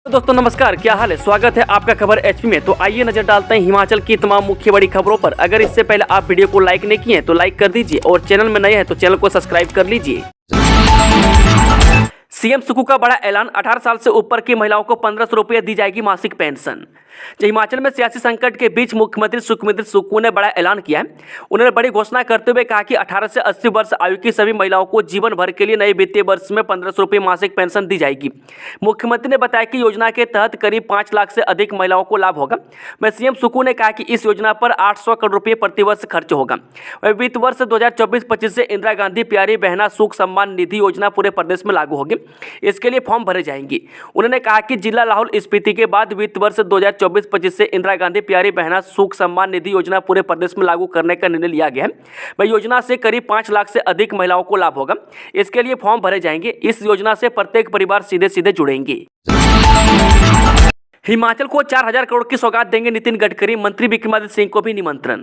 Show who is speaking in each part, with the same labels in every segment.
Speaker 1: तो दोस्तों नमस्कार, क्या हाल है। स्वागत है आपका खबर एचपी में। तो आइए नजर डालते हैं हिमाचल की तमाम मुख्य बड़ी खबरों पर। अगर इससे पहले आप वीडियो को लाइक नहीं किए हैं तो लाइक कर दीजिए और चैनल में नए हैं तो चैनल को सब्सक्राइब कर लीजिए। सीएम सुक्खू का बड़ा ऐलान, 18 साल से ऊपर की महिलाओं को 1500 रुपये दी जाएगी मासिक पेंशन। हिमाचल में सियासी संकट के बीच मुख्यमंत्री सुखविंदर सुक्खू ने बड़ा ऐलान किया है। उन्होंने बड़ी घोषणा करते हुए कहा कि 18 से 80 वर्ष आयु की सभी महिलाओं को जीवन भर के लिए नए वित्तीय वर्ष में 1500 रुपये मासिक पेंशन दी जाएगी। मुख्यमंत्री ने बताया कि योजना के तहत करीब 5 लाख से अधिक महिलाओं को लाभ होगा। वहीं सीएम सुक्खू ने कहा कि इस योजना पर 800 करोड़ रुपये प्रतिवर्ष खर्च होगा। वहीं वित्त वर्ष 2024-25 से इंदिरा गांधी प्यारी बहना सुख सम्मान निधि योजना पूरे प्रदेश में लागू होगी। इसके लिए फॉर्म भरे जाएंगे। उन्होंने कहा कि जिला लाहौल स्पीति के बाद वित्त वर्ष 2024-25 से इंदिरा गांधी प्यारी बहना सुख सम्मान निधि योजना पूरे प्रदेश में लागू करने का निर्णय लिया गया है। वह योजना से करीब 5 लाख से अधिक महिलाओं को लाभ होगा। इसके लिए फॉर्म भरे जाएंगे। इस योजना से प्रत्येक परिवार सीधे सीधे जुड़ेंगे। हिमाचल को 4000 करोड़ की सौगात देंगे नितिन गडकरी, मंत्री विक्रमादित्य सिंह को भी निमंत्रण।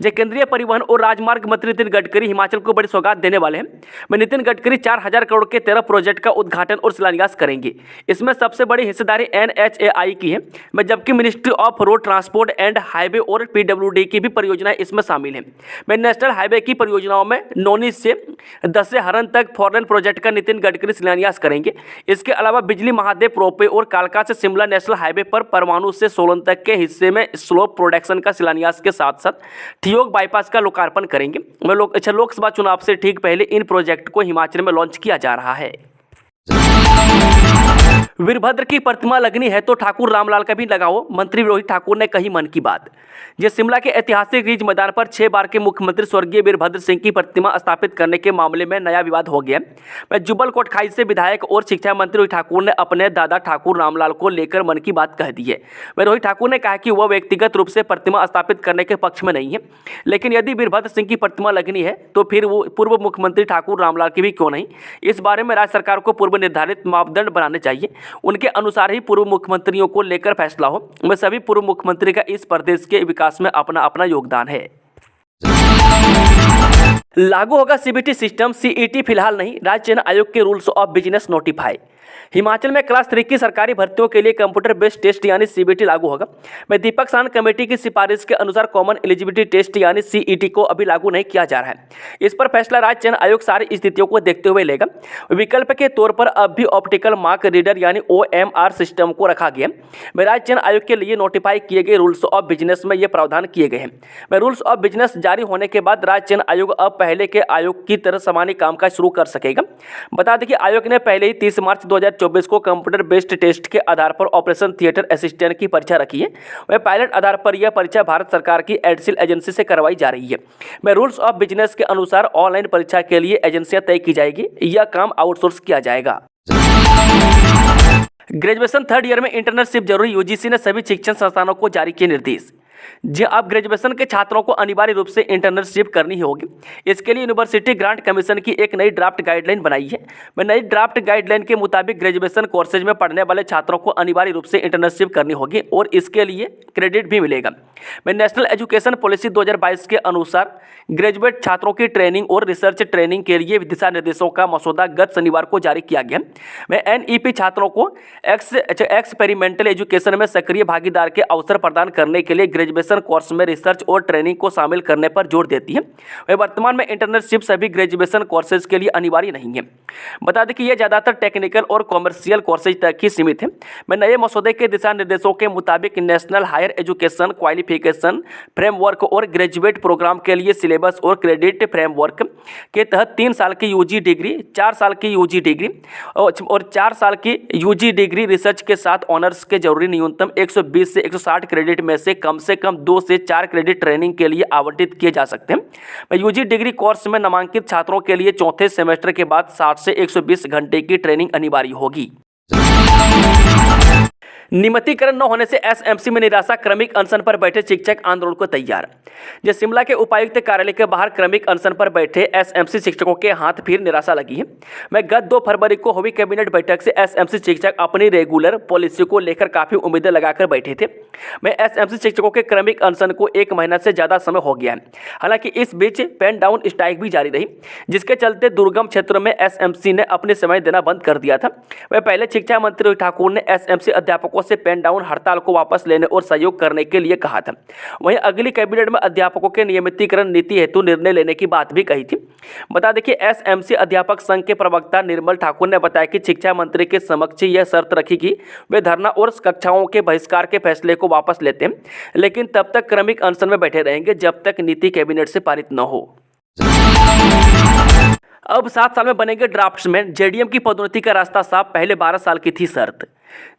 Speaker 1: केंद्रीय परिवहन और राजमार्ग मंत्री नितिन गडकरी हिमाचल को बड़ी सौगात देने वाले हैं। नितिन गडकरी 4000 करोड़ के 13 प्रोजेक्ट का उद्घाटन और शिलान्यास करेंगे। इसमें सबसे बड़ी हिस्सेदारी NHAI की है, जबकि ministry of road transport and highway और PWD की भी परियोजनाएं इसमें शामिल हैं। नेशनल हाईवे की परियोजनाओं में नौनी से दशहरन तक फॉरन प्रोजेक्ट का नितिन गडकरी शिलान्यास करेंगे। इसके अलावा बिजली महादेव रोपवे और कालका से शिमला नेशनल हाईवे पर परवाणु से सोलन तक के हिस्से में स्लोप प्रोडक्शन का शिलान्यास के साथ साथ ठियोग बाईपास का लोकार्पण करेंगे। लोकसभा चुनाव से ठीक पहले इन प्रोजेक्ट को हिमाचल में लॉन्च किया जा रहा है। वीरभद्र की प्रतिमा लगनी है तो ठाकुर रामलाल का भी लगाओ, मंत्री रोहित ठाकुर ने कही मन की बात। शिमला के ऐतिहासिक रिज मैदान पर 6 बार के मुख्यमंत्री स्वर्गीय वीरभद्र सिंह की प्रतिमा स्थापित करने के मामले में नया विवाद हो गया। जुब्बल कोटखाई से विधायक और शिक्षा मंत्री रोहित ठाकुर ने अपने दादा ठाकुर रामलाल को लेकर मन की बात कह दी है। रोहित ठाकुर ने कहा कि वह व्यक्तिगत रूप से प्रतिमा स्थापित करने के पक्ष में नहीं है, लेकिन यदि वीरभद्र सिंह की प्रतिमा लगनी है तो फिर वो पूर्व मुख्यमंत्री ठाकुर रामलाल की भी क्यों नहीं। इस बारे में राज्य सरकार को पूर्व निर्धारित मापदंड बनाने चाहिए। उनके अनुसार ही पूर्व मुख्यमंत्रियों को लेकर फैसला हो। सभी पूर्व मुख्यमंत्री का इस प्रदेश के विकास में अपना अपना योगदान है। लागू होगा CBT सिस्टम, CET फिलहाल नहीं, राज्य चयन आयोग के rules of business notify. Himachal में क्लास 3 की सरकारी भर्तियों के लिए कंप्यूटर बेस्ड टेस्ट यानी CBT लागू होगा। दीपक सान कमेटी की सिफारिश के अनुसार कॉमन एलिजिबिलिटी टेस्ट यानी CET को अभी लागू नहीं किया जा रहा है। इस पर फैसला राज्य चयन आयोग सारी स्थितियों को देखते हुए लेगा। विकल्प के तौर पर अब भी ऑप्टिकल मार्क रीडर यानी OMR सिस्टम को रखा गया। राज्य चयन आयोग के लिए नोटिफाई किए गए रूल्स ऑफ बिजनेस में ये प्रावधान किए गए हैं। रूल्स ऑफ बिजनेस जारी होने के बाद राज्य चयन आयोग अब पहले के आयोग की तरह सामान्य कामकाज शुरू कर सकेगा। बता दें कि आयोग ने पहले ही 30 मार्च 2024 को कंप्यूटर बेस्ड टेस्ट के आधार पर ऑपरेशन थिएटर असिस्टेंट की परीक्षा रखी है। वह पायलट आधार पर यह परीक्षा भारत सरकार की एडसिल एजेंसी से करवाई जा रही है। रूल्स ऑफ बिजनेस के अनुसार ऑनलाइन परीक्षा के लिए एजेंसियां तय की जाएगी। यह काम आउटसोर्स किया जाएगा। ग्रेजुएशन 3rd ईयर में इंटर्नशिप जरूरी, UGC ने सभी शिक्षण संस्थानों को जारी किए निर्देश। अब ग्रेजुएशन के छात्रों को अनिवार्य रूप से इंटर्नशिप करनी ही होगी। इसके लिए यूनिवर्सिटी ग्रांट कमीशन की एक नई ड्राफ्ट गाइडलाइन बनाई है। नई ड्राफ्ट गाइडलाइन के मुताबिक ग्रेजुएशन कोर्सेज में पढ़ने वाले छात्रों को अनिवार्य रूप से इंटर्नशिप करनी होगी और इसके लिए क्रेडिट भी मिलेगा। नेशनल एजुकेशन पॉलिसी 2022 के अनुसार ग्रेजुएट छात्रों की ट्रेनिंग और रिसर्च ट्रेनिंग के लिए दिशा निर्देशों का मसौदा गत शनिवार को जारी किया गया। NEP छात्रों को एक्सपेरिमेंटल एजुकेशन में सक्रिय भागीदार के अवसर प्रदान करने के लिए ग्रेजुएशन कोर्स में रिसर्च और ट्रेनिंग को शामिल करने पर जोर देती है। वर्तमान में इंटर्नशिप सभी ग्रेजुएशन कोर्सेज के लिए अनिवार्य नहीं है। बता दें कि यह ज़्यादातर टेक्निकल और कॉमर्शियल कोर्सेज तक ही सीमित है। नए मसौदे के दिशा निर्देशों के मुताबिक national higher education qualification framework और ग्रेजुएट प्रोग्राम के लिए सिलेबस और क्रेडिट फ्रेमवर्क के तहत 3 साल की UG डिग्री, 4 साल की UG डिग्री और 4 साल की UG डिग्री रिसर्च के साथ ऑनर्स के जरूरी न्यूनतम 120 से 160 क्रेडिट में से कम 2 से 4 क्रेडिट ट्रेनिंग के लिए आवंटित किए जा सकते हैं। UG डिग्री कोर्स में नामांकित छात्रों के लिए चौथे सेमेस्टर के बाद 60 से 120 घंटे की ट्रेनिंग अनिवार्य होगी। नियमितीकरण न होने से एसएमसी में निराशा, क्रमिक अनशन पर बैठे शिक्षक आंदोलन को तैयार। जो शिमला के उपायुक्त कार्यालय के बाहर क्रमिक अनशन पर बैठे एसएमसी शिक्षकों के हाथ फिर निराशा लगी है। मैं गत 2 फरवरी को हुई कैबिनेट बैठक से एसएमसी शिक्षक अपनी रेगुलर पॉलिसी को लेकर काफी उम्मीदें लगाकर बैठे थे। मैं एसएमसी शिक्षकों के क्रमिक अनशन को 1 महीना से ज्यादा समय हो गया है। हालांकि इस बीच पेन डाउन स्ट्राइक भी जारी रही, जिसके चलते दुर्गम क्षेत्रों में एसएमसी ने अपने समय देना बंद कर दिया था। वह पहले शिक्षा मंत्री रोहित ठाकुर ने एसएमसी अध्यापकों से पेन डाउन हड़ताल को वापस लेने और सहयोग करने के लिए कहा था। वहीं अगली कैबिनेट में अध्यापकों के नियमितीकरण नीति हेतु निर्णय लेने की बात भी कही थी। बता दें कि एसएमसी अध्यापक संघ के प्रवक्ता निर्मल ठाकुर ने बताया कि शिक्षा मंत्री के समक्ष यह शर्त रखी कि वे धरना और कक्षाओं के बहिष्कार के फैसले को वापस लेते हैं, लेकिन तब तक क्रमिक अनशन में बैठे रहेंगे जब तक नीति कैबिनेट से पारित न हो। अब 7 साल में बनेंगे ड्राफ्ट्समैन, जेडीएम की पदोन्नति का रास्ता साफ, पहले 12 साल की थी शर्त।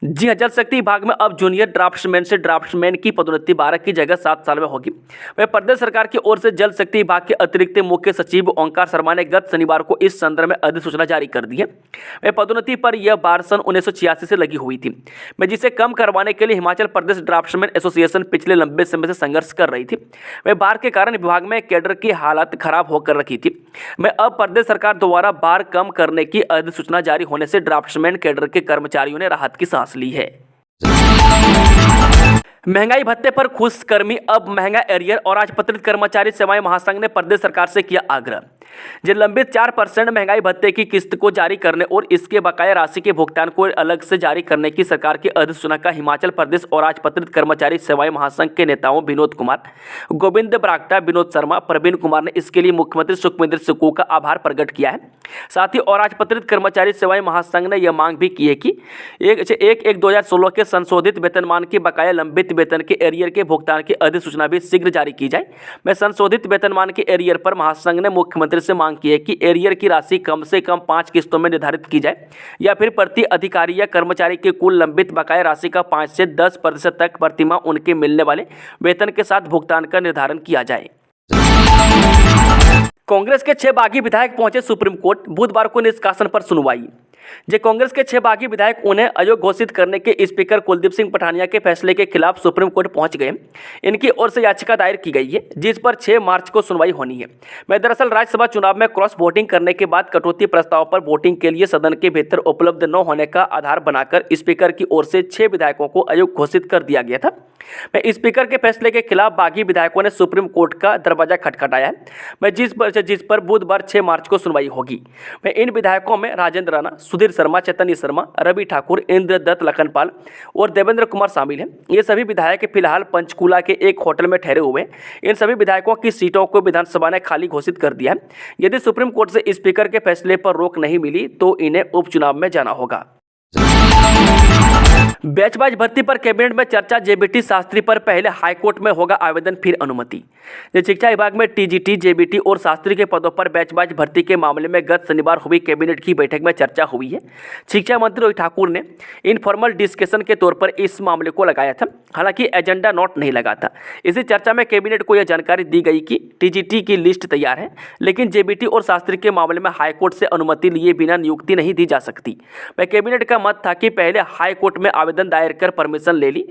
Speaker 1: जी हाँ, जल शक्ति विभाग में अब जूनियर ड्राफ्ट्समैन से ड्राफ्ट्समैन की पदोन्नति 12 की जगह 7 साल में होगी। वह प्रदेश सरकार की ओर से जल शक्ति विभाग के अतिरिक्त मुख्य सचिव ओंकार शर्मा ने गत शनिवार को इस संदर्भ में अधिसूचना जारी कर दी है। वह पदोन्नति पर यह बार सन 1986 से लगी हुई थी, मैं जिसे कम करवाने के लिए हिमाचल प्रदेश ड्राफ्ट्समैन एसोसिएशन पिछले लंबे समय से संघर्ष कर रही थी। वह बार के कारण विभाग में कैडर की हालत खराब होकर रखी थी। मैं अब प्रदेश सरकार द्वारा बार कम करने की अधिसूचना जारी होने से ड्राफ्ट्समैन कैडर के कर्मचारियों ने राहत की सांस ली है। महंगाई भत्ते पर खुश कर्मी, अब महंगा एरियर और राजपत्रित कर्मचारी सेवाएं महासंघ ने प्रदेश सरकार से किया आग्रह। जो लंबित 4% महंगाई भत्ते की किस्त को जारी करने और इसके बकाया राशि के भुगतान को अलग से जारी करने की सरकार की अधिसूचना का हिमाचल प्रदेश और राजपत्रित कर्मचारी सेवाएं महासंघ के नेताओं विनोद कुमार, गोविंद बरागटा, विनोद शर्मा, प्रवीण कुमार ने इसके लिए मुख्यमंत्री सुखविंदर सुक्खू का आभार प्रकट किया है। साथ ही और राजपत्रित कर्मचारी सेवाएं महासंघ ने यह मांग भी की है कि 1/1/2016 के संशोधित वेतनमान की बकाया लंबित वेतन के एरियर के भुगतान की अधिसूचना भी शीघ्र जारी की जाए। मैं संशोधित वेतनमान के एरियर पर महासंघ ने मुख्यमंत्री से मांग की है कि एरियर की राशि कम से कम 5 किस्तों में निर्धारित की जाए या फिर प्रति अधिकारी या कर्मचारी के कुल लंबित बकाया राशि का 5 से 10% तक प्रतिमाह उनके मिलने वाले वेतन के साथ भुगतान का निर्धारण किया जाए। कांग्रेस के 6 बागी विधायक पहुंचे सुप्रीम कोर्ट, बुधवार को निष्कासन पर सुनवाई। जो कांग्रेस के 6 बागी विधायक उन्हें अयोग्य घोषित करने के स्पीकर कुलदीप सिंह पठानिया के फैसले के खिलाफ सुप्रीम कोर्ट पहुंच गए। इनकी ओर से याचिका दायर की गई है, जिस पर 6 मार्च को सुनवाई होनी है। मैं दरअसल राज्यसभा चुनाव में क्रॉस वोटिंग करने के बाद कटौती प्रस्ताव पर वोटिंग के लिए सदन के भीतर उपलब्ध न होने का आधार बनाकर स्पीकर की ओर से 6 विधायकों को अयोग्य घोषित कर दिया गया था। मैं स्पीकर के फैसले के खिलाफ बागी विधायकों ने सुप्रीम कोर्ट का दरवाजा खटखटाया है। मैं जिस पर बुधवार 6 मार्च को सुनवाई होगी। मैं इन विधायकों में राजेंद्र राणा, सुधीर शर्मा, चैतन्य शर्मा, रवि ठाकुर, इंद्रदत्त लखनपाल और देवेंद्र कुमार शामिल हैं। ये सभी विधायक फिलहाल पंचकूला के एक होटल में ठहरे हुए हैं। इन सभी विधायकों की सीटों को विधानसभा ने खाली घोषित कर दिया है। यदि सुप्रीम कोर्ट से स्पीकर के फैसले पर रोक नहीं मिली तो इन्हें उपचुनाव में जाना होगा। बैचवाइज भर्ती पर कैबिनेट में चर्चा, जेबीटी शास्त्री पर पहले हाईकोर्ट में होगा आवेदन, फिर अनुमति। शिक्षा विभाग में टीजीटी, जेबीटी और शास्त्री के पदों पर बैचवाइज भर्ती के मामले में गत शनिवार हुई कैबिनेट की बैठक में चर्चा हुई है। शिक्षा मंत्री रोहित ठाकुर ने इनफॉर्मल डिस्कशन के तौर पर इस मामले को लगाया था, हालांकि एजेंडा नोट नहीं लगा था। इसी चर्चा में कैबिनेट को यह जानकारी दी गई कि टीजीटी की लिस्ट तैयार है, लेकिन जेबीटी और शास्त्री के मामले में हाईकोर्ट से अनुमति लिए बिना नियुक्ति नहीं दी जा सकती। वह कैबिनेट का मत था कि पहले हाईकोर्ट में आवेदन दायर कर परमिशन ले ली,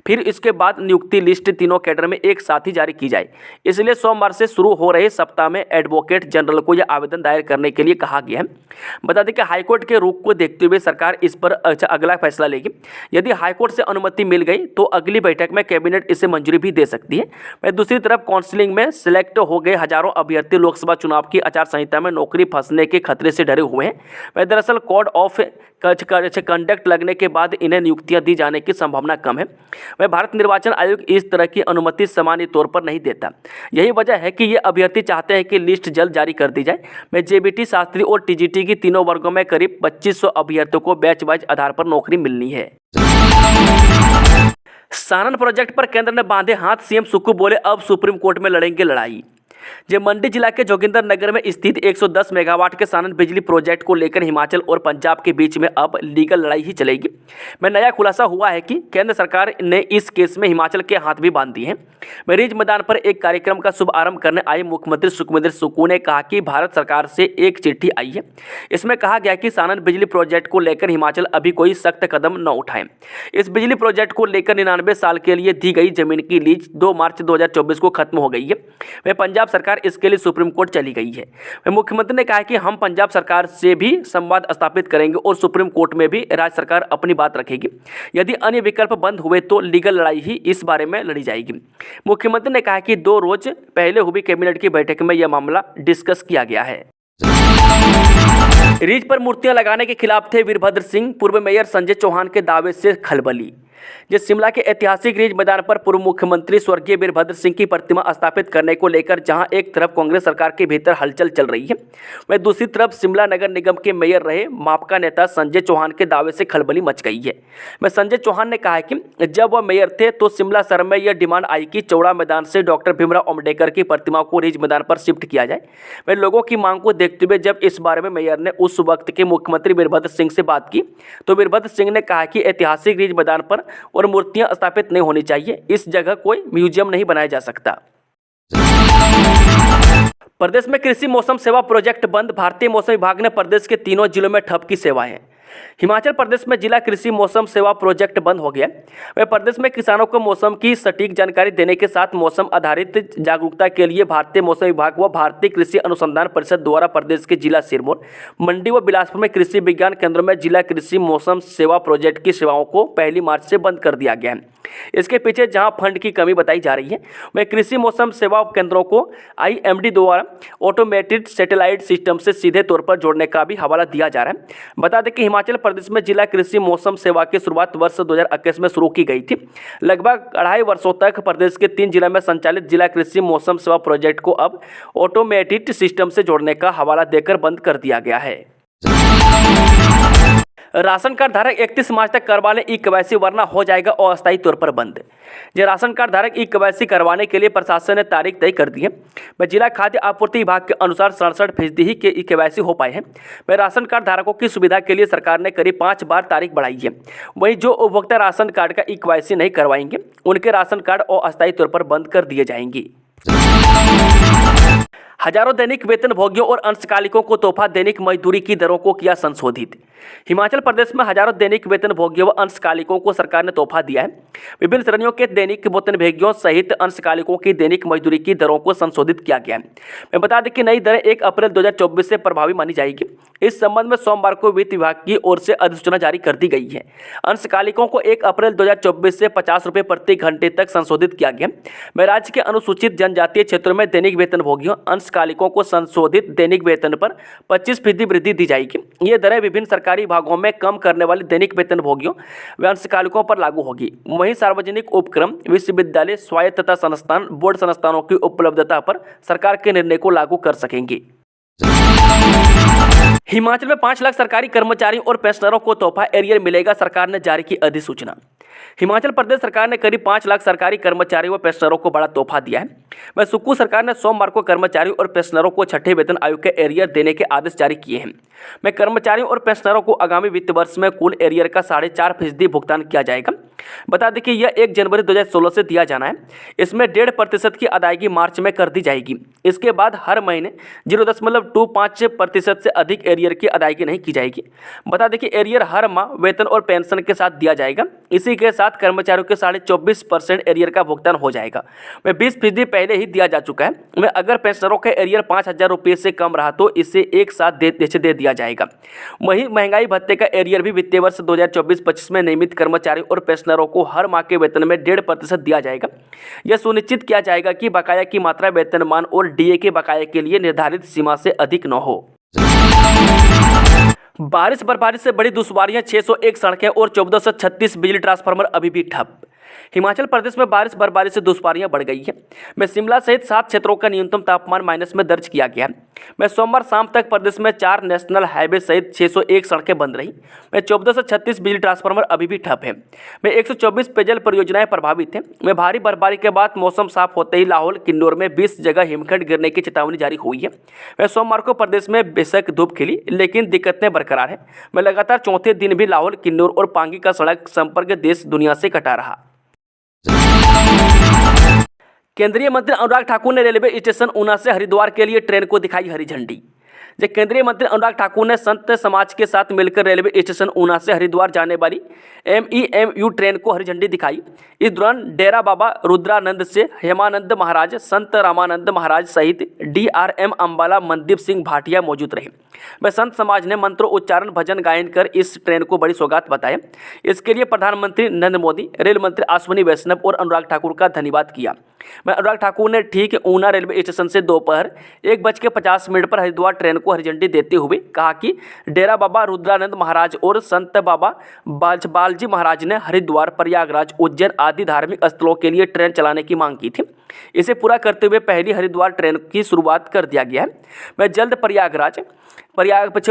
Speaker 1: फिर इसके बाद नियुक्ति लिस्ट तीनों कैडर में एक साथ ही जारी की जाए। इसलिए सोमवार से शुरू हो रहे सप्ताह में एडवोकेट जनरल को यह आवेदन दायर करने के लिए कहा गया है। बता दें कि हाईकोर्ट के रुख को देखते हुए सरकार इस पर अगला फैसला लेगी। यदि हाईकोर्ट से अनुमति मिल गई तो अगली बैठक में कैबिनेट इसे मंजूरी भी दे सकती है। वहीं दूसरी तरफ काउंसिलिंग में सिलेक्ट हो गए हजारों अभ्यर्थी लोकसभा चुनाव की आचार संहिता में नौकरी फंसने के खतरे से डरे हुए हैं। वह दरअसल कोड ऑफ कंडक्ट लगने के बाद इन्हें नियुक्तियां दी जाने की संभावना कम है। वह भारत निर्वाचन आयोग इस तरह की अनुमति सामान्य तौर पर नहीं देता। यही वजह है कि ये अभ्यर्थी चाहते हैं कि लिस्ट जल्द जारी कर दी जाए। मैं जेबीटी, शास्त्री और टीजीटी की तीनों वर्गों में करीब 2500 अभ्यर्थियों को बैच वाइज आधार पर नौकरी मिलनी है। सानन प्रोजेक्ट पर केंद्र ने बांधे हाथ, सीएम सुक्खू बोले अब सुप्रीम कोर्ट में लड़ेंगे लड़ाई। जो मंडी जिला के जोगिंदर नगर में स्थित 110 मेगावाट के सानन बिजली प्रोजेक्ट को लेकर हिमाचल और पंजाब के बीच में अब लीगल लड़ाई ही चलेगी। में नया खुलासा हुआ है कि केंद्र सरकार ने इस केस में हिमाचल के हाथ भी बांध दिए हैं। रिज मैदान पर एक कार्यक्रम का शुभारंभ करने आए मुख्यमंत्री सुखविंदर सुक्खू ने कहा कि भारत सरकार से एक चिट्ठी आई है। इसमें कहा गया कि सानन बिजली प्रोजेक्ट को लेकर हिमाचल अभी कोई सख्त कदम न उठाए। इस बिजली प्रोजेक्ट को लेकर 99 साल के लिए दी गई जमीन की लीज 2 मार्च 2024 को खत्म हो गई है। वह पंजाब सरकार इसके लिए सुप्रीम कोर्ट चली गई है। वह मुख्यमंत्री ने कहा कि हम पंजाब सरकार से भी संवाद स्थापित करेंगे और सुप्रीम कोर्ट में भी राज्य सरकार अपनी बात रखेगी। यदि अन्य विकल्प बंद हुए तो लीगल लड़ाई ही इस बारे में लड़ी जाएगी। मुख्यमंत्री ने कहा कि 2 रोज पहले हुई कैबिनेट की बैठक में यह मामला डिस्कस किया गया है। रिज पर मूर्तियां लगाने के खिलाफ थे वीरभद्र सिंह, पूर्व मेयर संजय चौहान के दावे से खलबली। जिस शिमला के ऐतिहासिक रिज मैदान पर पूर्व मुख्यमंत्री स्वर्गीय वीरभद्र सिंह की प्रतिमा स्थापित करने को लेकर जहां एक तरफ कांग्रेस सरकार के भीतर हलचल चल रही है, वहीं दूसरी तरफ शिमला नगर निगम के मेयर रहे माकपा नेता संजय चौहान के दावे से खलबली मच गई है। वह संजय चौहान ने कहा है कि जब वह मेयर थे तो शिमला शहर में यह डिमांड आई कि चौड़ा मैदान से डॉक्टर भीमराव अम्बेडकर की प्रतिमा को रिज मैदान पर शिफ्ट किया जाए। वह लोगों की मांग को देखते हुए जब इस बारे में मेयर ने उस वक्त के मुख्यमंत्री वीरभद्र सिंह से बात की तो वीरभद्र सिंह ने कहा कि ऐतिहासिक रिज मैदान पर और मूर्तियां स्थापित नहीं होनी चाहिए, इस जगह कोई म्यूजियम नहीं बनाया जा सकता। प्रदेश में कृषि मौसम सेवा प्रोजेक्ट बंद, भारतीय मौसम विभाग ने प्रदेश के 3 जिलों में ठप की सेवाएं। हिमाचल प्रदेश में जिला कृषि मौसम सेवा प्रोजेक्ट बंद हो गया। वह प्रदेश में किसानों को मौसम की सटीक जानकारी देने के साथ मौसम आधारित जागरूकता के लिए भारतीय मौसम विभाग व भारतीय कृषि अनुसंधान परिषद द्वारा प्रदेश के जिला सिरमौर, मंडी व बिलासपुर में कृषि विज्ञान केंद्रों में जिला कृषि मौसम सेवा प्रोजेक्ट की सेवाओं को 1 मार्च से बंद कर दिया गया है। इसके पीछे जहां फंड की कमी बताई जा रही है, वह कृषि मौसम सेवा केंद्रों को IMD द्वारा ऑटोमेटेड सैटेलाइट सिस्टम से सीधे तौर पर जोड़ने का भी हवाला दिया जा रहा है। बता दें कि हिमाचल प्रदेश में जिला कृषि मौसम सेवा की शुरुआत वर्ष 2021 में शुरू की गई थी। लगभग 2.5 वर्षों तक प्रदेश के 3 जिलों में संचालित जिला कृषि मौसम सेवा प्रोजेक्ट को अब ऑटोमेटेड सिस्टम से जोड़ने का हवाला देकर बंद कर दिया गया है। राशन कार्ड धारक 31 मार्च तक करवा लें ई-केवाईसी वरना हो जाएगा अस्थायी तौर पर बंद। जो राशन कार्ड धारक ई-केवाईसी करवाने के लिए प्रशासन ने तारीख तय कर दी है। वह जिला खाद्य आपूर्ति विभाग के अनुसार 67% ही के ई-केवाईसी हो पाए हैं। वह राशन कार्ड धारकों की सुविधा के लिए सरकार ने करीब 5 बार तारीख बढ़ाई है। वहीं जो उपभोक्ता राशन कार्ड का ई-केवाईसी नहीं करवाएंगे उनके राशन कार्ड अस्थायी तौर पर बंद कर दिए जाएंगे। हजारों दैनिक वेतन भोगियों और अंशकालिकों को तोहफा दैनिक मजदूरी की दरों को किया संशोधित। हिमाचल प्रदेश में हजारों दैनिक वेतन भोगियों व अंशकालिकों को सरकार ने तोहफा दिया है। विभिन्न श्रेणियों के दैनिक वेतन भोगियों सहित अंशकालिकों की दैनिक मजदूरी की दरों को संशोधित किया गया है। मैं बता दें कि नई दरें 1 अप्रैल 2024 से प्रभावी मानी जाएगी। इस संबंध में सोमवार को वित्त विभाग की ओर से अधिसूचना जारी कर दी गई है। अंशकालिकों को 1 अप्रैल 2024 से 50 रुपये प्रति घंटे तक संशोधित किया गया। मैं राज्य के अनुसूचित जनजातीय क्षेत्रों में दैनिक वेतन भोगियों अंशकालिकों को संशोधित दैनिक वेतन पर 25% वृद्धि दी जाएगी। ये दरें विभिन्न सरकारी विभागों में कम करने वाले दैनिक वेतन भोगियों व अंशकालिकों पर लागू होगी। वहीं सार्वजनिक उपक्रम, विश्वविद्यालय, स्वायत्तता संस्थान, बोर्ड संस्थानों की उपलब्धता पर सरकार के निर्णय को लागू कर सकेंगे। हिमाचल में 5 लाख सरकारी कर्मचारियों और पेंशनरों को तोहफा एरियर मिलेगा, सरकार ने जारी की अधिसूचना। हिमाचल प्रदेश सरकार ने करीब 5 लाख सरकारी कर्मचारियों व पेंशनरों को बड़ा तोहफा दिया है। वह सुक्खू सरकार ने सोमवार को कर्मचारियों और पेंशनरों को 6ठे वेतन आयोग के एरियर देने के आदेश जारी किए हैं। में कर्मचारियों और पेंशनरों को आगामी वित्त वर्ष में कुल एरियर का 4.5% भुगतान किया जाएगा। बता दें कि यह 1 जनवरी 2016 से दिया जाना है। इसमें 1.5% की अदायगी मार्च में कर दी जाएगी। इसके बाद हर महीने 0.25% से अधिक एरियर की अदायगी नहीं की जाएगी। बता दें कि एरियर हर माह वेतन और पेंशन के साथ दिया जाएगा। इसी के साथ कर्मचारियों के 24.5% एरियर का भुगतान हो जाएगा। वह 20% पहले ही दिया जा चुका है। वह अगर पेंशनरों का एरियर 5,000 रुपये से कम रहा तो इसे एक साथ दे दिया जाएगा। वहीं महंगाई भत्ते का एरियर भी वित्तीय वर्ष 2024-25 में नियमित कर्मचारियों और पेंशनरों को हर माह के वेतन में 1.5% दिया जाएगा। यह सुनिश्चित किया जाएगा कि बकाया की मात्रा वेतनमान और डीए के बकाये के लिए निर्धारित सीमा से अधिक न हो। बारिश बर्फबारी से बड़ी दुश्वारियां, 601 सड़कें और 1436 बिजली ट्रांसफार्मर अभी भी ठप। हिमाचल प्रदेश में बारिश बर्फबारी से दुश्वारियां बढ़ गई है। में शिमला सहित 7 क्षेत्रों का न्यूनतम तापमान माइनस में दर्ज किया गया है। में सोमवार शाम तक प्रदेश में 4 नेशनल हाईवे सहित 601 सड़कें बंद रही। में 1436 बिजली ट्रांसफार्मर अभी भी ठप है। में 124 पेयजल परियोजनाएं प्रभावित हैं। में भारी बर्फबारी के बाद मौसम साफ होते ही लाहौल किन्नौर में 20 जगह हिमखंड गिरने की चेतावनी जारी हुई है। में सोमवार को प्रदेश में बेशक धूप खिली, लेकिन दिक्कतें बरकरार हैं। में लगातार चौथे दिन भी लाहौल किन्नौर और पांगी का सड़क संपर्क देश दुनिया से कटा रहा। केंद्रीय मंत्री अनुराग ठाकुर ने रेलवे स्टेशन ऊना से हरिद्वार के लिए ट्रेन को दिखाई हरी झंडी। केंद्रीय मंत्री अनुराग ठाकुर ने संत समाज के साथ मिलकर रेलवे स्टेशन ऊना से हरिद्वार जाने वाली MEMU ट्रेन को हरी झंडी दिखाई। इस दौरान डेरा बाबा रुद्रानंद से हेमानंद महाराज, संत रामानंद महाराज सहित DRM अम्बाला मनदीप सिंह भाटिया मौजूद रहे। वह संत समाज ने मंत्रों उच्चारण भजन गायन कर इस ट्रेन को बड़ी सौगात बताया। इसके लिए प्रधानमंत्री नरेंद्र मोदी, रेल मंत्री अश्विनी वैष्णव और अनुराग ठाकुर का धन्यवाद किया। मैं अनुराग ठाकुर ने ठीक ऊना रेलवे स्टेशन से दोपहर 1:50 पर हरिद्वार ट्रेन को हरी झंडी देते हुए कहा कि डेरा बाबा रुद्रानंद महाराज और संत बाबा बालजी महाराज ने हरिद्वार, प्रयागराज, उज्जैन आदि धार्मिक स्थलों के लिए ट्रेन चलाने की मांग की थी। इसे पूरा करते हुए पहली हरिद्वार ट्रेन की शुरुआत कर दिया गया है। मैं जल्द प्रयागराज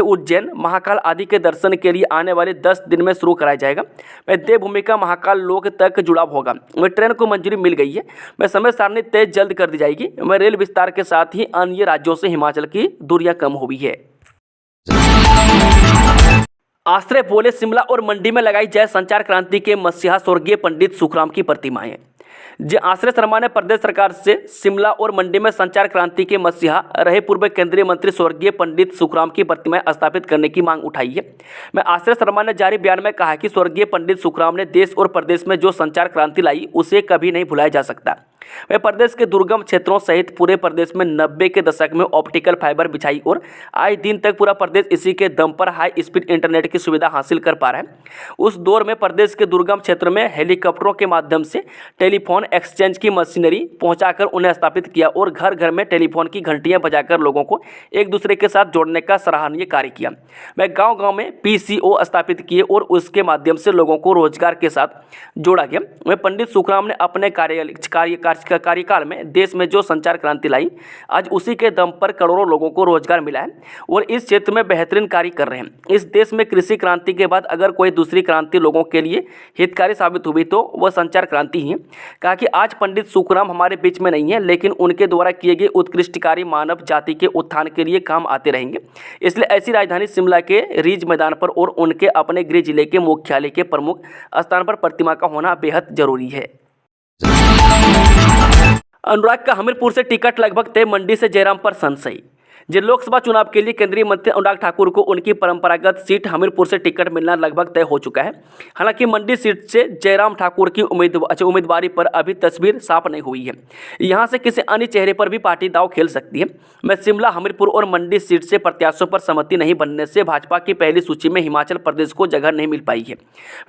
Speaker 1: उज्जैन, महाकाल आदि के दर्शन के लिए आने वाले 10 दिन में शुरू कराया जाएगा। मैं देवभूमि का महाकाल लोक तक जुड़ाव होगा। मैं ट्रेन को मंजूरी मिल गई है। मैं समय सारणी तय जल्द कर दी जाएगी। मैं रेल विस्तार के साथ ही अन्य राज्यों से हिमाचल की दूरियां कम हुई है। आश्रय बोले शिमला और मंडी में लगाई जाए संचार क्रांति के मसीहा स्वर्गीय पंडित सुखराम की प्रतिमाएं। आश्रय शर्मा ने प्रदेश सरकार से शिमला और मंडी में संचार क्रांति के मसीहा रहे पूर्व केंद्रीय मंत्री स्वर्गीय पंडित सुखराम की प्रतिमाएं स्थापित करने की मांग उठाई है। मैं आश्रय शर्मा ने जारी बयान में कहा कि स्वर्गीय पंडित सुखराम ने देश और प्रदेश में जो संचार क्रांति लाई उसे कभी नहीं भुलाया जा सकता। वे प्रदेश के दुर्गम क्षेत्रों सहित पूरे प्रदेश में 90 के दशक में ऑप्टिकल फाइबर बिछाई और आज दिन तक पूरा प्रदेश इसी के दम पर हाई स्पीड इंटरनेट की सुविधा हासिल कर पा रहा है। उस दौर में प्रदेश के दुर्गम क्षेत्र में हेलीकॉप्टरों के माध्यम से टेलीफोन एक्सचेंज की मशीनरी पहुंचाकर उन्हें स्थापित किया और घर घर में टेलीफोन की घंटियां बजाकर लोगों को एक दूसरे के साथ जोड़ने का सराहनीय कार्य किया। मैं गाँव में PCO स्थापित किए और उसके माध्यम से लोगों को रोजगार के साथ जोड़ा गया। मैं पंडित सुखराम ने अपने कार्यकाल में देश में जो संचार क्रांति लाई, आज उसी के दम पर करोड़ों लोगों को रोजगार मिला है और इस क्षेत्र में बेहतरीन कार्य कर रहे हैं। इस देश में कृषि क्रांति के बाद अगर कोई दूसरी क्रांति लोगों के लिए हितकारी साबित हुई तो वह संचार क्रांति ही है। कहा कि आज पंडित सुखराम हमारे बीच में नहीं है, लेकिन उनके द्वारा किए गए उत्कृष्ट कार्य मानव जाति के उत्थान के लिए काम आते रहेंगे। इसलिए ऐसी राजधानी शिमला के रिज मैदान पर और उनके अपने गृह जिले के मुख्यालय के प्रमुख स्थान पर प्रतिमा का होना बेहद जरूरी है। अनुराग का हमीरपुर से टिकट लगभग तय, मंडी से जयराम पर संशय। लोकसभा चुनाव के लिए केंद्रीय मंत्री अनुराग ठाकुर को उनकी परंपरागत सीट हमीरपुर से टिकट मिलना लगभग तय हो चुका है। हालांकि मंडी सीट से जयराम ठाकुर की उम्मीदवारी पर अभी तस्वीर साफ नहीं हुई है। यहां से किसी अन्य चेहरे पर भी पार्टी दांव खेल सकती है। मैं शिमला, हमीरपुर और मंडी सीट से प्रत्याशियों पर सहमति नहीं बनने से भाजपा की पहली सूची में हिमाचल प्रदेश को जगह नहीं मिल पाई है।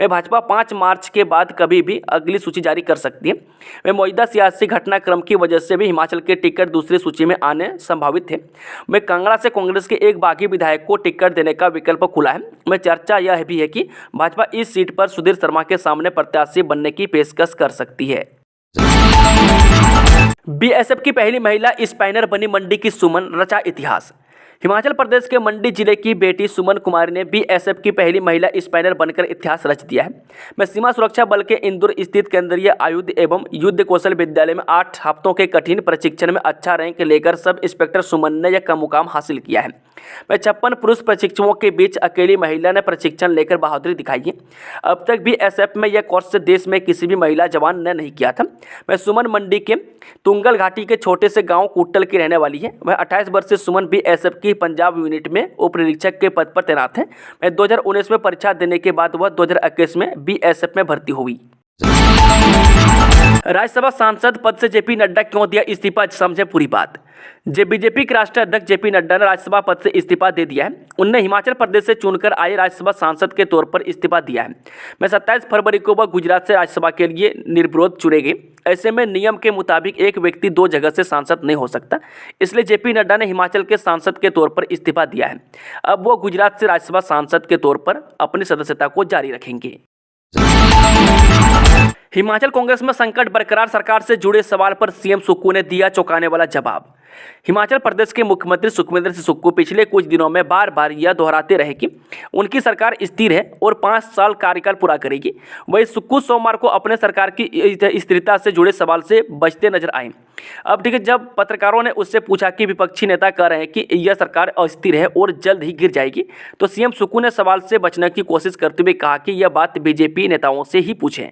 Speaker 1: वह भाजपा 5 मार्च के बाद कभी भी अगली सूची जारी कर सकती है। वह मौजूदा सियासी घटनाक्रम की वजह से भी हिमाचल के टिकट दूसरी सूची में आने संभावित है। में कांगड़ा से कांग्रेस के एक बागी विधायक को टिकट देने का विकल्प खुला है। में चर्चा यह भी है कि भाजपा इस सीट पर सुधीर शर्मा के सामने प्रत्याशी बनने की पेशकश कर सकती है। BSF की पहली महिला स्पाइनर बनी मंडी की सुमन, रचा इतिहास। हिमाचल प्रदेश के मंडी जिले की बेटी सुमन कुमारी ने BSF की पहली महिला स्पाइनर बनकर इतिहास रच दिया है। मैं सीमा सुरक्षा बल के इंदौर स्थित केंद्रीय आयुध एवं युद्ध कौशल विद्यालय में 8 हफ्तों के कठिन प्रशिक्षण में अच्छा रैंक लेकर सब इंस्पेक्टर सुमन ने यह मुकाम हासिल किया है। मैं 56 पुरुष प्रशिक्षुओं के बीच अकेली महिला ने प्रशिक्षण लेकर बहादुरी दिखाई है। अब तक BSF में यह कोर्स देश में किसी भी महिला जवान ने नहीं किया था। मैं सुमन मंडी के तुंगल घाटी के छोटे से गांव कुट्टल की रहने वाली है। वह 28 वर्षीय सुमन BSF की पंजाब यूनिट में उप निरीक्षक के पद पर तैनात है। मैं 2019 में परीक्षा देने के बाद वह 2021 में BSF में भर्ती हुई। राज्यसभा सांसद पद से JP नड्डा क्यों दिया इस्तीफा, समझे पूरी बात। बीजेपी के राष्ट्रीय अध्यक्ष JP नड्डा ने राज्यसभा पद से इस्तीफा दे दिया है। उन्होंने हिमाचल प्रदेश से चुनकर आए राज्यसभा सांसद के तौर पर इस्तीफा दिया है। मैं 27 फरवरी को वह गुजरात से राज्यसभा के लिए निर्विरोध चुने गए। ऐसे में नियम के मुताबिक एक व्यक्ति 2 जगह से सांसद नहीं हो सकता, इसलिए JP नड्डा ने हिमाचल के सांसद के तौर पर इस्तीफा दिया है। अब वो गुजरात से राज्यसभा सांसद के तौर पर अपनी सदस्यता को जारी रखेंगे। हिमाचल कांग्रेस में संकट बरकरार, सरकार से जुड़े सवाल पर सीएम सुक्खू ने दिया चौंकाने वाला जवाब। हिमाचल प्रदेश के मुख्यमंत्री सुखविंदर सिंह सुक्खू पिछले कुछ दिनों में बार बार यह दोहराते रहे कि उनकी सरकार स्थिर है और 5 साल कार्यकाल पूरा करेगी। वही सुक्खू सोमवार को अपने सरकार की स्थिरता से जुड़े सवाल से बचते नजर आए। अब ठीक है, जब पत्रकारों ने उससे पूछा कि विपक्षी नेता कह रहे हैं कि यह सरकार अस्थिर है और जल्द ही गिर जाएगी, तो सीएम सुक्खू ने सवाल से बचने की कोशिश करते हुए कहा कि यह बात बीजेपी नेताओं से ही पूछें।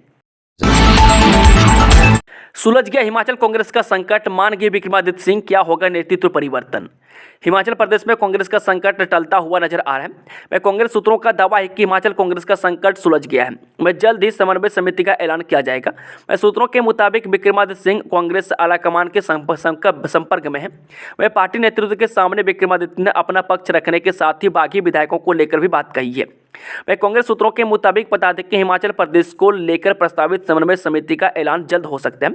Speaker 1: सुलझ गया हिमाचल कांग्रेस का संकट, मान गए विक्रमादित्य सिंह, क्या होगा नेतृत्व परिवर्तन। हिमाचल प्रदेश में कांग्रेस का संकट टलता हुआ नजर आ रहा है। वह कांग्रेस सूत्रों का दावा है कि हिमाचल कांग्रेस का संकट सुलझ गया है। वह जल्द ही समन्वय समिति का ऐलान किया जाएगा। वह सूत्रों के मुताबिक विक्रमादित्य सिंह कांग्रेस आलाकमान के संपर्क में है। वह पार्टी नेतृत्व के सामने विक्रमादित्य ने अपना पक्ष रखने के साथ ही बागी विधायकों को लेकर भी बात कही है। वह कांग्रेस सूत्रों के मुताबिक बता दें कि हिमाचल प्रदेश को लेकर प्रस्तावित समन्वय समिति का ऐलान जल्द हो सकता है।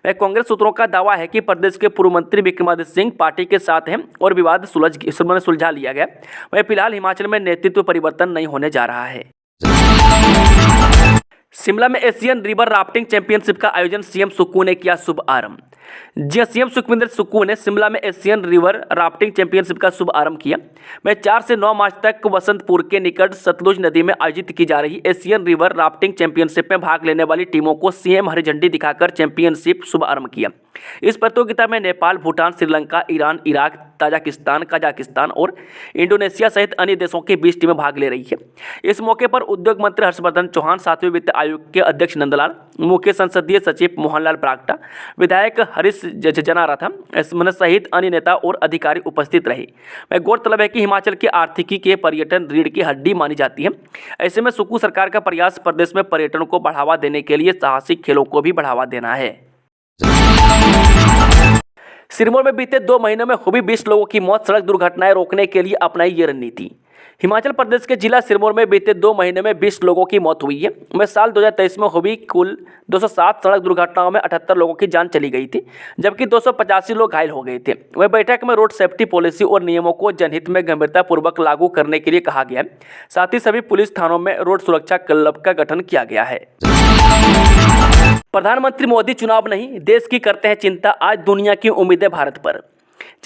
Speaker 1: वह कांग्रेस सूत्रों का दावा है कि प्रदेश के पूर्व मंत्री विक्रमादित्य सिंह पार्टी के साथ हैं और विवाद सुलझा लिया गया। वह फिलहाल हिमाचल में नेतृत्व परिवर्तन नहीं होने जा रहा है। शिमला में एशियन रिवर राफ्टिंग चैंपियनशिप का आयोजन, सीएम सुक्खू ने किया शुभारंभ। जी, सीएम सुखविंदर सुक्खू ने शिमला में एशियन रिवर राफ्टिंग चैंपियनशिप का शुभारंभ किया। वह 4 से 9 मार्च तक वसंतपुर के निकट सतलुज नदी में आयोजित की जा रही एशियन रिवर राफ्टिंग चैंपियनशिप में भाग लेने वाली टीमों को सीएम हरी झंडी दिखाकर चैंपियनशिप शुभारंभ किया। इस प्रतियोगिता में Nepal, Bhutan, Sri Lanka, Iran, Iraq, Tajikistan, Kazakhstan और इंडोनेशिया सहित अन्य देशों की 20 टीमें भाग ले रही है। इस मौके पर उद्योग मंत्री हर्षवर्धन चौहान, 7वें वित्त आयोग के अध्यक्ष नंदलाल, मुख्य संसदीय सचिव मोहनलाल ब्राक्टा, विधायक हरीश जनारथम सहित अन्य नेता और अधिकारी उपस्थित रहे। वह गौरतलब है कि हिमाचल की आर्थिकी के पर्यटन रीढ़ की हड्डी मानी जाती है। ऐसे में सुक्खू सरकार का प्रयास प्रदेश में पर्यटन को बढ़ावा देने के लिए साहसिक खेलों को भी बढ़ावा देना है। सिरमौर में बीते 2 महीनों में हुई 20 लोगों की मौत, सड़क दुर्घटनाएं रोकने के लिए अपनाई ये रणनीति। हिमाचल प्रदेश के जिला सिरमौर में बीते 2 महीने में 20 लोगों की मौत हुई है। वह साल 2023 में हुई कुल 207 सड़क दुर्घटनाओं में 78 लोगों की जान चली गई थी, जबकि 285 लोग घायल हो गए थे। वह बैठक में रोड सेफ्टी पॉलिसी और नियमों को जनहित में गंभीरतापूर्वक लागू करने के लिए कहा गया है। साथ ही सभी पुलिस थानों में रोड सुरक्षा क्लब का गठन किया गया है। प्रधानमंत्री मोदी चुनाव नहीं, देश की करते हैं चिंता, आज दुनिया की उम्मीदें भारत पर।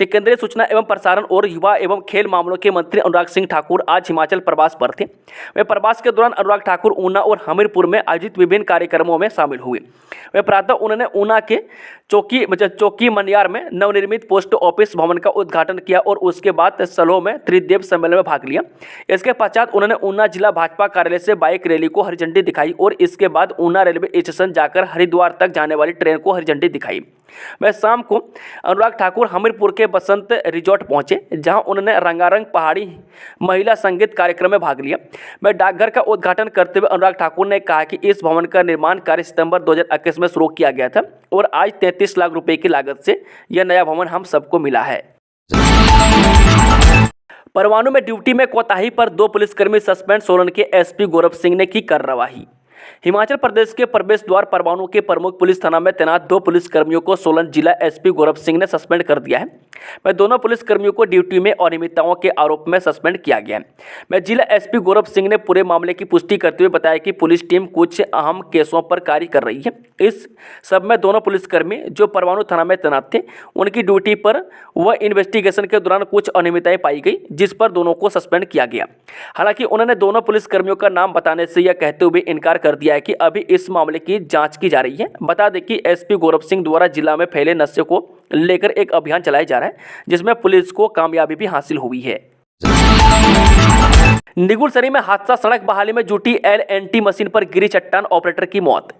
Speaker 1: केंद्रीय सूचना एवं प्रसारण और युवा एवं खेल मामलों के मंत्री अनुराग सिंह ठाकुर आज हिमाचल प्रवास पर थे। वे प्रवास के दौरान अनुराग ठाकुर ऊना और हमीरपुर में आयोजित विभिन्न कार्यक्रमों में शामिल हुए। वे प्रातः उन्होंने ऊना के चौकी मनियार में नवनिर्मित पोस्ट ऑफिस भवन का उद्घाटन किया और उसके बाद सलोह में त्रिदेव सम्मेलन में भाग लिया। इसके पश्चात उन्होंने ऊना जिला भाजपा कार्यालय से बाइक रैली को हरी झंडी दिखाई और इसके बाद ऊना रेलवे स्टेशन जाकर हरिद्वार तक जाने वाली ट्रेन को हरी झंडी दिखाई। वह शाम को अनुराग ठाकुर हमीरपुर के बसंत रिजॉर्ट पहुंचे, जहां उन्होंने रंगारंग पहाड़ी महिला संगीत कार्यक्रम में भाग लिया। वह डाकघर का उद्घाटन करते हुए अनुराग ठाकुर ने कहा कि इस भवन का निर्माण कार्य सितंबर 2021 में शुरू किया गया था और आज 33 लाख रुपए की लागत से यह नया भवन हम सबको मिला है। परवाणु में ड्यूटी में कोताही पर 2 पुलिसकर्मी सस्पेंड, सोलन के एसपी गौरव सिंह ने की कार्रवाई। हिमाचल प्रदेश के प्रवेश द्वार परवाणु के प्रमुख पुलिस थाना में तैनात 2 पुलिसकर्मियों को सोलन जिला एसपी गौरव सिंह ने सस्पेंड कर दिया है। वह दोनों पुलिसकर्मियों को ड्यूटी में अनियमितताओं के आरोप में सस्पेंड किया गया है। वह जिला एसपी गौरव सिंह ने पूरे मामले की पुष्टि करते हुए बताया कि पुलिस टीम कुछ अहम केसों पर कार्य कर रही है। इस सब में दोनों पुलिसकर्मी जो परवाणु थाना में तैनात थे, उनकी ड्यूटी पर व इन्वेस्टिगेशन के दौरान कुछ अनियमितताएं पाई गई, जिस पर दोनों को सस्पेंड किया गया। हालांकि उन्होंने दोनों पुलिसकर्मियों का नाम बताने से यह कहते हुए इनकार कर दिया है कि अभी इस मामले की जांच की जा रही है। बता दें कि एसपी गौरव सिंह द्वारा जिला में फैले नशे को लेकर एक अभियान चलाया जा रहा है, जिसमें पुलिस को कामयाबी भी हासिल हुई है। निगुलसरी में हादसा, सड़क बहाली में जुटी एल&टी मशीन पर गिरी चट्टान, ऑपरेटर की मौत।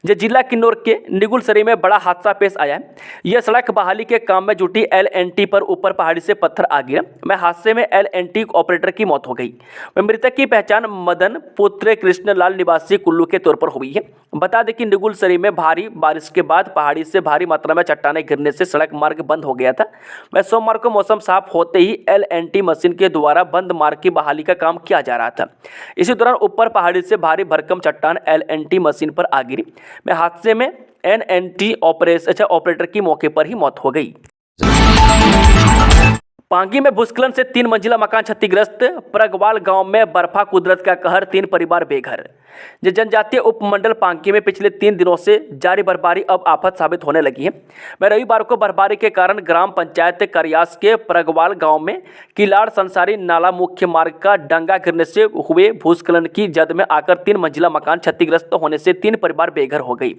Speaker 1: जिला किन्नौर के निगुलसरी में बड़ा हादसा पेश आया है। यह सड़क बहाली के काम में जुटी एल&टी पर ऊपर पहाड़ी से पत्थर आ गिरा। में हादसे में एल&टी ऑपरेटर की मौत हो गई। मृतक की पहचान मदन पुत्र कृष्णलाल निवासी कुल्लू के तौर पर हुई है। बता दें कि निगुलसरी में भारी बारिश के बाद पहाड़ी से भारी मात्रा में चट्टानें गिरने से सड़क मार्ग बंद हो गया था। वह सोमवार को मौसम साफ होते ही एल&टी मशीन के द्वारा बंद मार्ग की बहाली का काम किया जा रहा था। इसी दौरान ऊपर पहाड़ी से भारी भरकम चट्टान एल&टी मशीन पर आ गिरी। में हादसे में एन&टी ऑपरेटर की मौके पर ही मौत हो गई। पांगी में भूस्खलन से 3 मंजिला मकान क्षतिग्रस्त, परगवाल गांव में बर्फा, कुदरत का कहर, 3 परिवार बेघर। जनजातीय उपमंडल पांकी में पिछले 3 दिनों से जारी बर्फबारी अब आफत साबित होने लगी है। मैं रविवार को बर्फबारी के कारण ग्राम पंचायत करियास के परगवाल गांव में किलाड़ संसारी नाला मुख्य मार्ग का डंगा गिरने से हुए भूस्खलन की जद में आकर 3 मंजिला मकान क्षतिग्रस्त होने से 3 परिवार बेघर हो गई।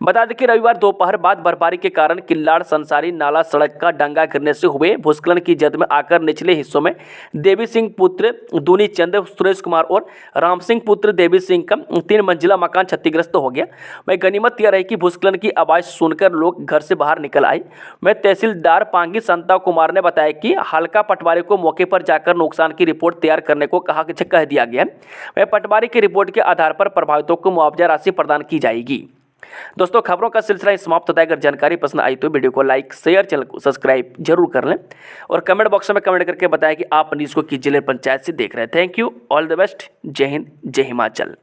Speaker 1: बता दें कि रविवार दोपहर बाद बर्फबारी के कारण किलाड़ संसारी नाला सड़क का डंगा गिरने से हुए भूस्खलन की जद में आकर निचले हिस्सों में देवी सिंह पुत्र दूनी चंद, सुरेश कुमार और राम सिंह पुत्र देवी सिंह का 3 मंजिला मकान क्षतिग्रस्त हो गया। वह गनीमत यह रही कि भूस्खलन की आवाज सुनकर लोग घर से बाहर निकल आए। वह तहसीलदार पांगी संता कुमार ने बताया कि हल्का पटवारी को मौके पर जाकर नुकसान की रिपोर्ट तैयार करने को कह दिया गया है। वह पटवारी की रिपोर्ट के आधार पर प्रभावितों को मुआवजा राशि प्रदान की जाएगी। दोस्तों, खबरों का सिलसिला समाप्त होता है। अगर जानकारी पसंद आई तो वीडियो को लाइक, शेयर, चैनल को सब्सक्राइब जरूर कर लें और कमेंट बॉक्स में कमेंट करके बताएं कि आप न्यूज़ को किस जिले पंचायत से देख रहे हैं। Thank you, all the best. जय हिंद, जय हिमाचल।